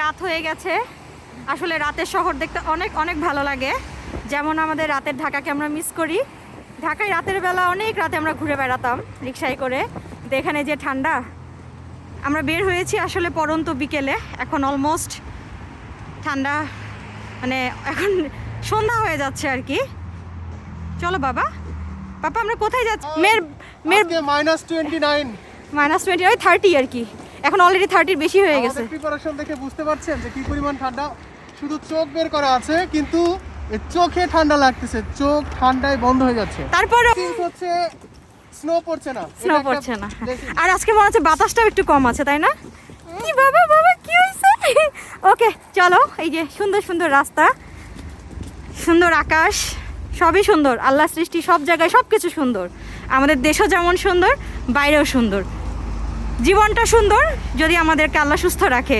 রাত হয়ে গেছে। আসলে রাতের শহর দেখতে অনেক অনেক ভালো লাগে, যেমন আমাদের রাতের ঢাকাকে আমরা মিস করি। ঢাকায় রাতের বেলা অনেক রাতে আমরা ঘুরে বেড়াতাম রিক্সায় করে, কিন্তু এখানে যে ঠান্ডা। আমরা বের হয়েছি আসলে পড়ন্ত বিকেলে, এখন অলমোস্ট ঠান্ডা, মানে এখন সন্ধ্যা হয়ে যাচ্ছে আর কি। চলো বাবা, পাপা আমরা কোথায় যাচ্ছি? মেয়ের -29 -20 ওই 30 আর কি, এখন অলরেডি 30 বেশি হয়ে গেছে। আমাদের প্রিপারেশন দেখে বুঝতে পারছেন যে কি পরিমাণ ঠান্ডা। শুধু চোখ বের করা আছে, কিন্তু এই চোখে ঠান্ডা লাগতেছে, চোখ ঠান্ডায় বন্ধ হয়ে যাচ্ছে। তারপরে হচ্ছে স্নো পড়ছে না, স্নো পড়ছে না, আর আজকে মনে হচ্ছে বাতাসটাও একটু কম আছে, তাই না? কি বাবা বাবা কি হয়েছে? ওকে চলো, এই যে সুন্দর সুন্দর রাস্তা, সুন্দর আকাশ, সবই সুন্দর। আল্লাহ সৃষ্টি সব জায়গায় সব কিছু সুন্দর। আমাদের দেশও যেমন সুন্দর, বাইরেও সুন্দর। জীবনটা সুন্দর যদি আমাদেরকে আল্লাহ সুস্থ রাখে।